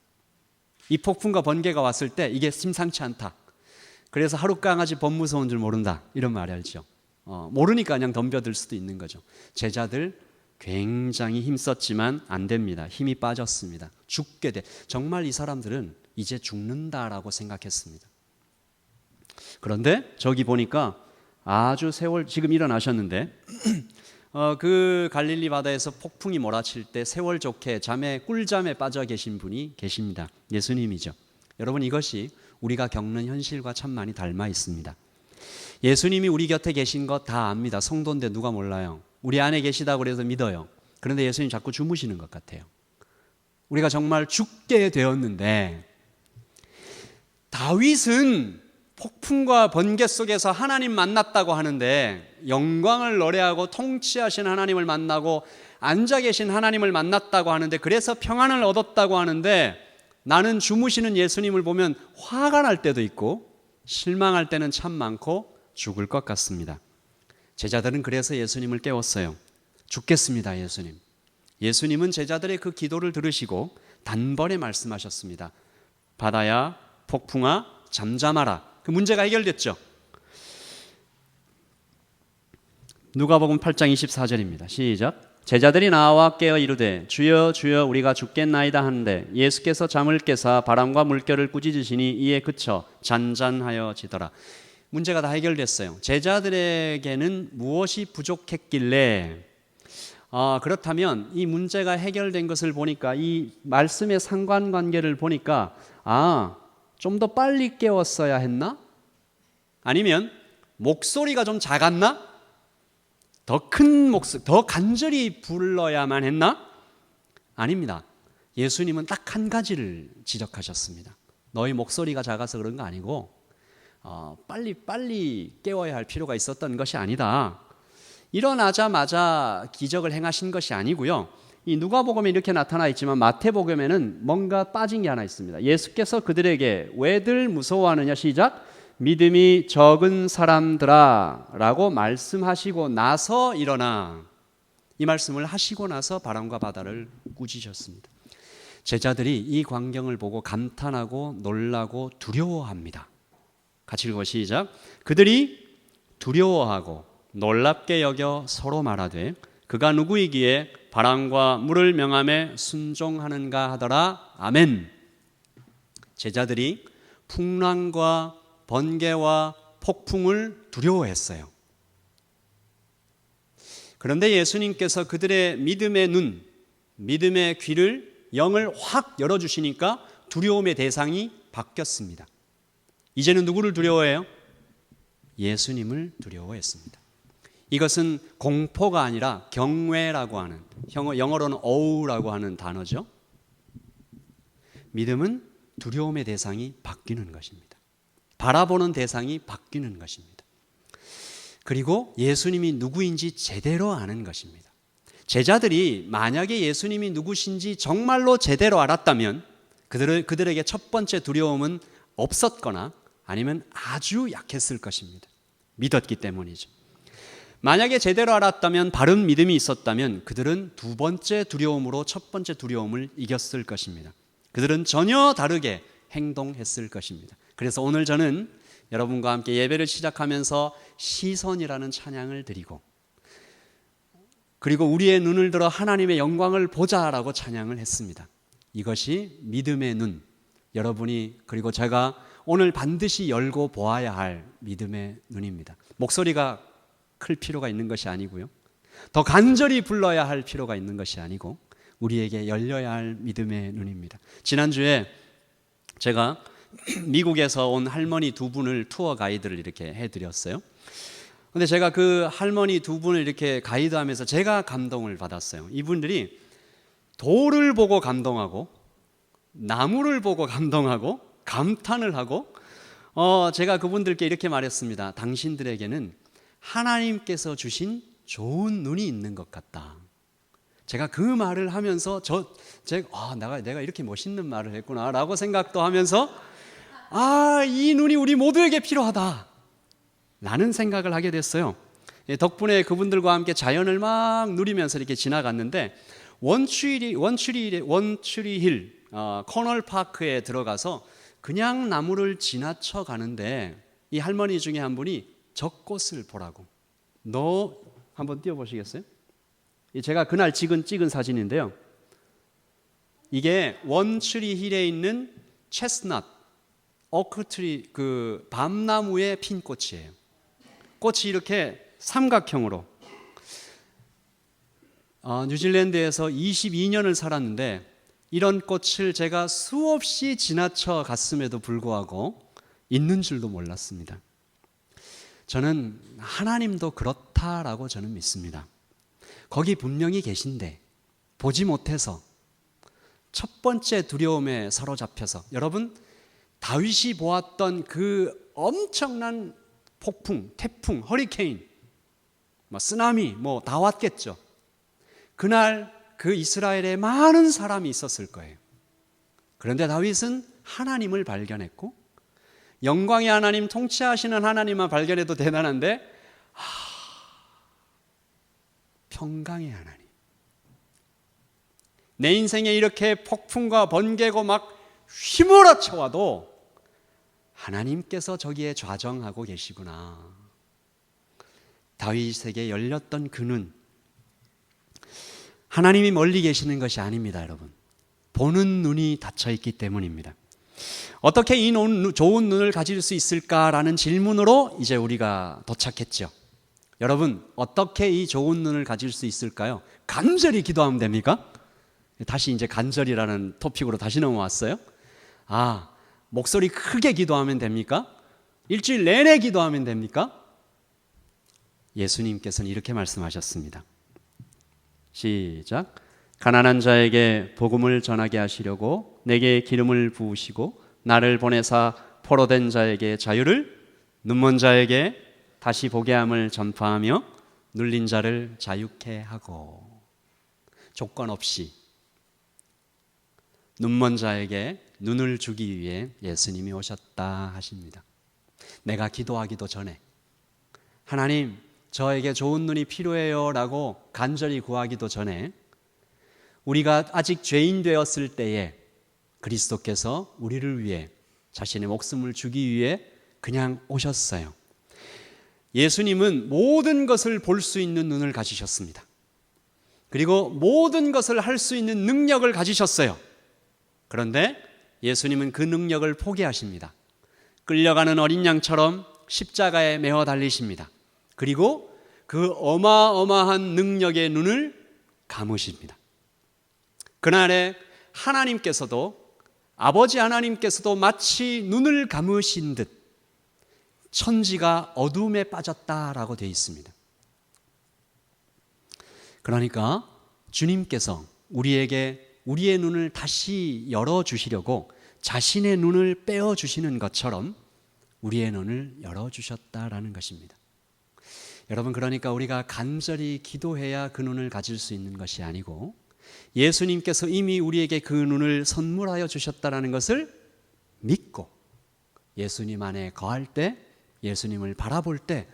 Speaker 1: 이 폭풍과 번개가 왔을 때 이게 심상치 않다. 그래서 하룻강아지 범 무서운 줄 모른다, 이런 말이 알죠. 모르니까 그냥 덤벼들 수도 있는 거죠. 제자들 굉장히 힘썼지만 안 됩니다. 힘이 빠졌습니다. 죽게 돼. 정말 이 사람들은 이제 죽는다라고 생각했습니다. 그런데 저기 보니까 아주 세월 지금 일어나셨는데 그 갈릴리 바다에서 폭풍이 몰아칠 때 세월 좋게 꿀잠에 빠져 계신 분이 계십니다. 예수님이죠. 여러분, 이것이 우리가 겪는 현실과 참 많이 닮아 있습니다. 예수님이 우리 곁에 계신 거 다 압니다. 성도인데 누가 몰라요? 우리 안에 계시다고 그래서 믿어요. 그런데 예수님 자꾸 주무시는 것 같아요. 우리가 정말 죽게 되었는데, 다윗은 폭풍과 번개 속에서 하나님 만났다고 하는데, 영광을 노래하고 통치하신 하나님을 만나고 앉아 계신 하나님을 만났다고 하는데, 그래서 평안을 얻었다고 하는데, 나는 주무시는 예수님을 보면 화가 날 때도 있고 실망할 때는 참 많고 죽을 것 같습니다. 제자들은 그래서 예수님을 깨웠어요. 죽겠습니다, 예수님. 예수님은 제자들의 그 기도를 들으시고 단번에 말씀하셨습니다. 바다야, 폭풍아, 잠잠하라. 그 문제가 해결됐죠. 누가복음 8장 24절입니다. 시작. 제자들이 나와 깨어 이르되 주여 주여 우리가 죽겠나이다 하는데 예수께서 잠을 깨사 바람과 물결을 꾸짖으시니 이에 그쳐 잔잔하여지더라. 문제가 다 해결됐어요. 제자들에게는 무엇이 부족했길래 그렇다면 이 문제가 해결된 것을 보니까, 이 말씀의 상관관계를 보니까 좀 더 빨리 깨웠어야 했나? 아니면 목소리가 좀 작았나? 더 큰 목소리, 더 간절히 불러야만 했나? 아닙니다. 예수님은 딱 한 지적하셨습니다. 너희 목소리가 작아서 그런 거 아니고 빨리 깨워야 할 필요가 있었던 것이 아니다. 일어나자마자 기적을 행하신 것이 아니고요. 이 누가복음에 이렇게 나타나 있지만 마태복음에는 뭔가 빠진 게 하나 있습니다. 예수께서 그들에게 왜들 무서워하느냐, 시작. 믿음이 적은 사람들아 라고 말씀하시고 나서 일어나, 이 말씀을 하시고 나서 바람과 바다를 꾸짖으셨습니다. 제자들이 이 광경을 보고 감탄하고 놀라고 두려워합니다. 같이 읽어 시작. 그들이 두려워하고 놀랍게 여겨 서로 말하되 그가 누구이기에 바람과 물을 명함에 순종하는가 하더라. 아멘. 제자들이 풍랑과 번개와 폭풍을 두려워했어요. 그런데 예수님께서 그들의 믿음의 눈, 믿음의 귀를, 영을 확 열어주시니까 두려움의 대상이 바뀌었습니다. 이제는 누구를 두려워해요? 예수님을 두려워했습니다. 이것은 공포가 아니라 경외라고 하는, 영어로는 어우라고 하는 단어죠. 믿음은 두려움의 대상이 바뀌는 것입니다. 바라보는 대상이 바뀌는 것입니다. 그리고 예수님이 누구인지 제대로 아는 것입니다. 제자들이 만약에 예수님이 누구신지 정말로 제대로 알았다면 그들에게 첫 번째 두려움은 없었거나 아니면 아주 약했을 것입니다. 믿었기 때문이죠. 만약에 제대로 알았다면, 바른 믿음이 있었다면 그들은 두 번째 두려움으로 첫 번째 두려움을 이겼을 것입니다. 그들은 전혀 다르게 행동했을 것입니다. 그래서 오늘 저는 여러분과 함께 예배를 시작하면서 시선이라는 찬양을 드리고, 그리고 우리의 눈을 들어 하나님의 영광을 보자라고 찬양을 했습니다. 이것이 믿음의 눈, 여러분이 그리고 제가 오늘 반드시 열고 보아야 할 믿음의 눈입니다. 목소리가 클 필요가 있는 것이 아니고요, 더 간절히 불러야 할 필요가 있는 것이 아니고 우리에게 열려야 할 믿음의 눈입니다. 지난주에 제가 미국에서 온 할머니 두 분을 투어 가이드를 이렇게 해드렸어요. 근데 제가 그 할머니 두 분을 이렇게 가이드하면서 제가 감동을 받았어요. 이분들이 돌을 보고 감동하고 나무를 보고 감동하고 감탄을 하고 제가 그분들께 이렇게 말했습니다. 당신들에게는 하나님께서 주신 좋은 눈이 있는 것 같다. 제가 그 말을 하면서 내가 이렇게 멋있는 말을 했구나라고 생각도 하면서 이 눈이 우리 모두에게 필요하다 라는 생각을 하게 됐어요. 덕분에 그분들과 함께 자연을 막 누리면서 이렇게 지나갔는데 원추리 힐 코널 파크에 들어가서 그냥 나무를 지나쳐 가는데 이 할머니 중에 한 분이 저 꽃을 보라고, 너 한번 띄워보시겠어요? 제가 그날 찍은 사진인데요, 이게 원추리 힐에 있는 체스넛 오크트리, 그 밤나무의 핀 꽃이에요. 꽃이 이렇게 삼각형으로, 뉴질랜드에서 22년을 살았는데 이런 꽃을 제가 수없이 지나쳐 갔음에도 불구하고 있는 줄도 몰랐습니다. 저는 하나님도 그렇다라고 저는 믿습니다. 거기 분명히 계신데 보지 못해서 첫 번째 두려움에 사로잡혀서, 여러분 다윗이 보았던 그 엄청난 폭풍, 태풍, 허리케인, 쓰나미 다 왔겠죠. 그날 그 이스라엘에 많은 사람이 있었을 거예요. 그런데 다윗은 하나님을 발견했고, 영광의 하나님, 통치하시는 하나님만 발견해도 대단한데 평강의 하나님, 내 인생에 이렇게 폭풍과 번개고 막 휘몰아쳐 와도 하나님께서 저기에 좌정하고 계시구나. 다윗에게 열렸던 그 눈, 하나님이 멀리 계시는 것이 아닙니다, 여러분. 보는 눈이 닫혀 있기 때문입니다. 어떻게 이 좋은 눈을 가질 수 있을까라는 질문으로 이제 우리가 도착했죠. 여러분, 어떻게 이 좋은 눈을 가질 수 있을까요? 간절히 기도하면 됩니까? 다시 이제 간절이라는 토픽으로 다시 넘어왔어요. 목소리 크게 기도하면 됩니까? 일주일 내내 기도하면 됩니까? 예수님께서는 이렇게 말씀하셨습니다. 시작. 가난한 자에게 복음을 전하게 하시려고 내게 기름을 부으시고 나를 보내사 포로된 자에게 자유를, 눈먼 자에게 다시 보게 함을 전파하며 눌린 자를 자유케 하고. 조건 없이 눈먼 자에게 눈을 주기 위해 예수님이 오셨다 하십니다. 내가 기도하기도 전에, 하나님 저에게 좋은 눈이 필요해요 라고 간절히 구하기도 전에, 우리가 아직 죄인 되었을 때에 그리스도께서 우리를 위해 자신의 목숨을 주기 위해 그냥 오셨어요. 예수님은 모든 것을 볼 수 있는 눈을 가지셨습니다. 그리고 모든 것을 할 수 있는 능력을 가지셨어요. 그런데 예수님은 그 능력을 포기하십니다. 끌려가는 어린 양처럼 십자가에 매어 달리십니다. 그리고 그 어마어마한 능력의 눈을 감으십니다. 그날에 하나님께서도, 아버지 하나님께서도 마치 눈을 감으신 듯 천지가 어둠에 빠졌다라고 되어 있습니다. 그러니까 주님께서 우리에게 우리의 눈을 다시 열어주시려고 자신의 눈을 빼어주시는 것처럼 우리의 눈을 열어주셨다라는 것입니다. 여러분, 그러니까 우리가 간절히 기도해야 그 눈을 가질 수 있는 것이 아니고 예수님께서 이미 우리에게 그 눈을 선물하여 주셨다라는 것을 믿고 예수님 안에 거할 때, 예수님을 바라볼 때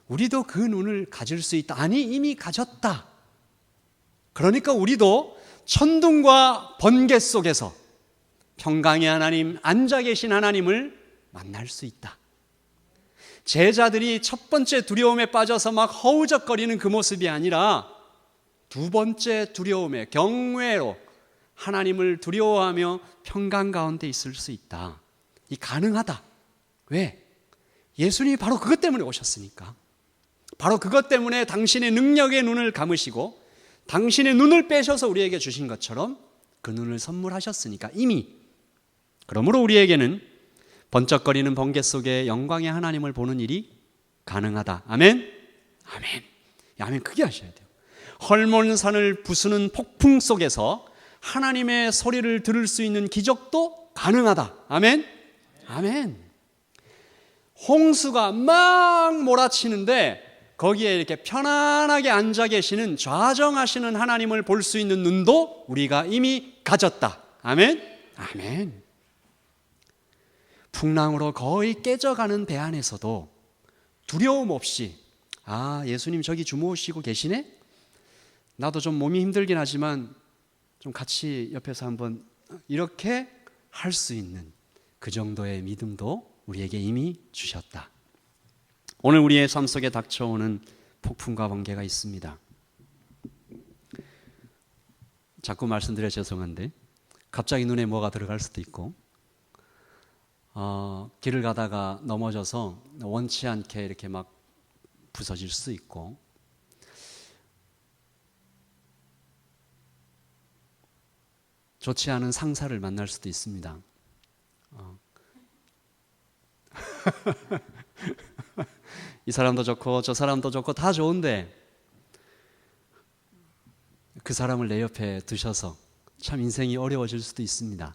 Speaker 1: 우리도 그 눈을 가질 수 있다. 아니, 이미 가졌다. 그러니까 우리도 천둥과 번개 속에서 평강의 하나님, 앉아 계신 하나님을 만날 수 있다. 제자들이 첫 번째 두려움에 빠져서 막 허우적거리는 그 모습이 아니라 두 번째 두려움에, 경외로 하나님을 두려워하며 평강 가운데 있을 수 있다. 이 가능하다. 왜? 예수님이 바로 그것 때문에 오셨으니까. 바로 그것 때문에 당신의 능력의 눈을 감으시고 당신의 눈을 빼셔서 우리에게 주신 것처럼 그 눈을 선물하셨으니까 이미. 그러므로 우리에게는 번쩍거리는 번개 속에 영광의 하나님을 보는 일이 가능하다. 아멘? 아멘. 아멘 크게 하셔야 돼요. 헐몬산을 부수는 폭풍 속에서 하나님의 소리를 들을 수 있는 기적도 가능하다. 아멘? 아멘. 홍수가 막 몰아치는데 거기에 이렇게 편안하게 앉아 계시는, 좌정하시는 하나님을 볼 수 있는 눈도 우리가 이미 가졌다. 아멘? 아멘. 풍랑으로 거의 깨져가는 배 안에서도 두려움 없이, 예수님 저기 주무시고 계시네? 나도 좀 몸이 힘들긴 하지만 좀 같이 옆에서 한번 이렇게 할 수 있는 그 정도의 믿음도 우리에게 이미 주셨다. 오늘 우리의 삶 속에 닥쳐오는 폭풍과 번개가 있습니다. 자꾸 말씀드려 죄송한데 갑자기 눈에 뭐가 들어갈 수도 있고, 길을 가다가 넘어져서 원치 않게 이렇게 막 부서질 수 있고, 좋지 않은 상사를 만날 수도 있습니다. 이 사람도 좋고 저 사람도 좋고 다 좋은데 그 사람을 내 옆에 두셔서 참 인생이 어려워질 수도 있습니다.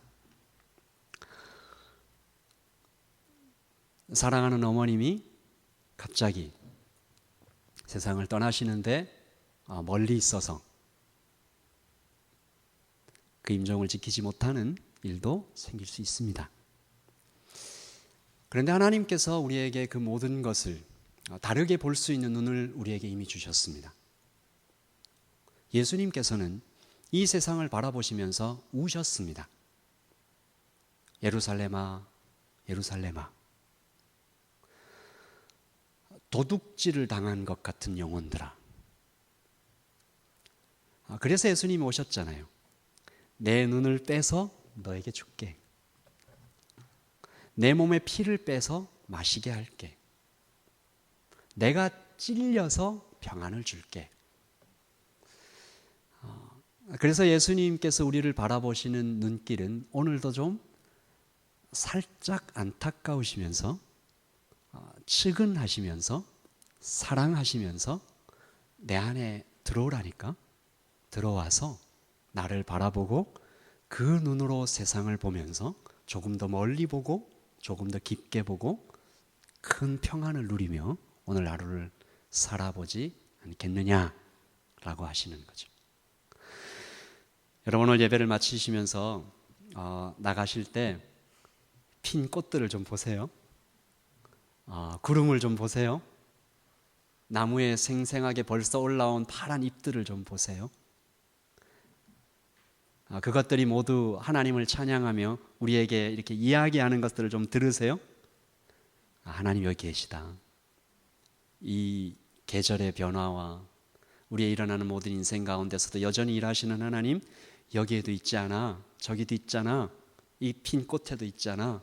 Speaker 1: 사랑하는 어머님이 갑자기 세상을 떠나시는데 멀리 있어서 그 임종을 지키지 못하는 일도 생길 수 있습니다. 그런데 하나님께서 우리에게 그 모든 것을 다르게 볼 수 있는 눈을 우리에게 이미 주셨습니다. 예수님께서는 이 세상을 바라보시면서 우셨습니다. 예루살렘아, 예루살렘아, 도둑질을 당한 것 같은 영혼들아. 그래서 예수님이 오셨잖아요. 내 눈을 빼서 너에게 줄게. 내 몸에 피를 빼서 마시게 할게. 내가 찔려서 평안을 줄게. 그래서 예수님께서 우리를 바라보시는 눈길은 오늘도 좀 살짝 안타까우시면서 측은하시면서 사랑하시면서 내 안에 들어오라니까. 들어와서 나를 바라보고 그 눈으로 세상을 보면서 조금 더 멀리 보고 조금 더 깊게 보고 큰 평안을 누리며 오늘 하루를 살아보지 않겠느냐라고 하시는 거죠. 여러분 오늘 예배를 마치시면서 나가실 때 핀 꽃들을 좀 보세요. 구름을 좀 보세요. 나무에 생생하게 벌써 올라온 파란 잎들을 좀 보세요. 그것들이 모두 하나님을 찬양하며 우리에게 이렇게 이야기하는 것들을 좀 들으세요. 하나님 여기 계시다. 이 계절의 변화와 우리의 일어나는 모든 인생 가운데서도 여전히 일하시는 하나님, 여기에도 있지 않아, 저기도 있잖아, 이 핀 꽃에도 있잖아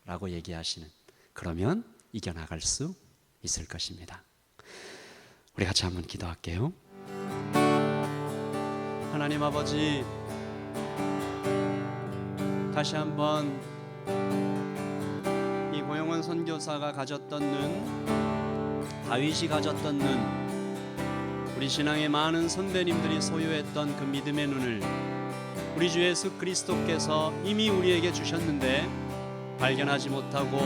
Speaker 1: 라고 얘기하시는, 그러면 이겨나갈 수 있을 것입니다. 우리 같이 한번 기도할게요. 하나님 아버지, 다시 한번 이 고영원 선교사가 가졌던 눈, 다윗이 가졌던 눈, 우리 신앙의 많은 선배님들이 소유했던 그 믿음의 눈을 우리 주 예수 그리스도께서 이미 우리에게 주셨는데 발견하지 못하고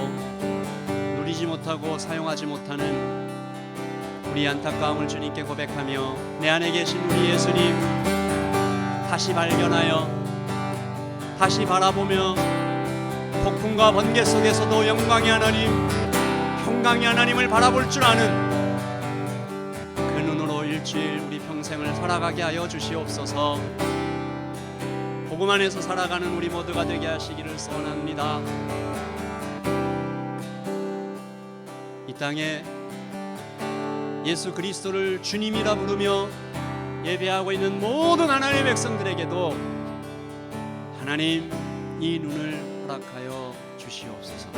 Speaker 1: 누리지 못하고 사용하지 못하는 우리 안타까움을 주님께 고백하며 내 안에 계신 우리 예수님 다시 발견하여 다시 바라보며 폭풍과 번개 속에서도 영광의 하나님, 평강의 하나님을 바라볼 줄 아는 그 눈으로 일주일 우리 평생을 살아가게 하여 주시옵소서. 복음 안에서 살아가는 우리 모두가 되게 하시기를 소원합니다. 이 땅에 예수 그리스도를 주님이라 부르며 예배하고 있는 모든 하나님의 백성들에게도 하나님 이 눈을 허락하여 주시옵소서.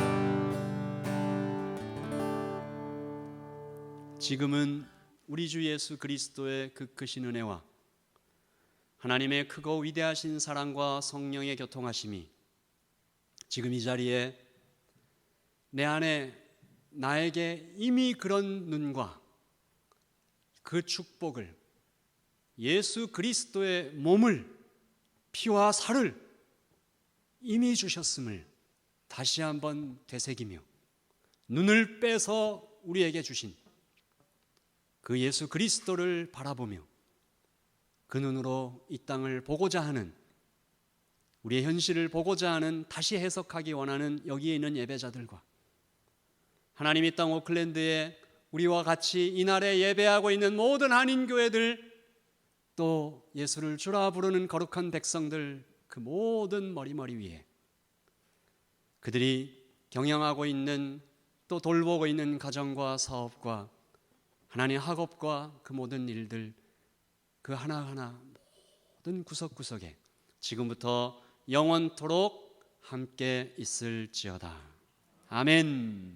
Speaker 1: 지금은 우리 주 예수 그리스도의 그 크신 은혜와 하나님의 크고 위대하신 사랑과 성령의 교통하심이 지금 이 자리에 내 안에 나에게 이미 그런 눈과 그 축복을, 예수 그리스도의 몸을, 피와 살을 이미 주셨음을 다시 한번 되새기며 눈을 빼서 우리에게 주신 그 예수 그리스도를 바라보며 그 눈으로 이 땅을 보고자 하는, 우리의 현실을 보고자 하는, 다시 해석하기 원하는 여기에 있는 예배자들과 하나님 이 땅 오클랜드에 우리와 같이 이날에 예배하고 있는 모든 한인교회들, 또 예수를 주라 부르는 거룩한 백성들, 그 모든 머리 위에 그들이 경영하고 있는, 또 돌보고 있는 가정과 사업과 하나님의 학업과 그 모든 일들, 그 하나하나 모든 구석구석에 지금부터 영원토록 함께 있을지어다. 아멘.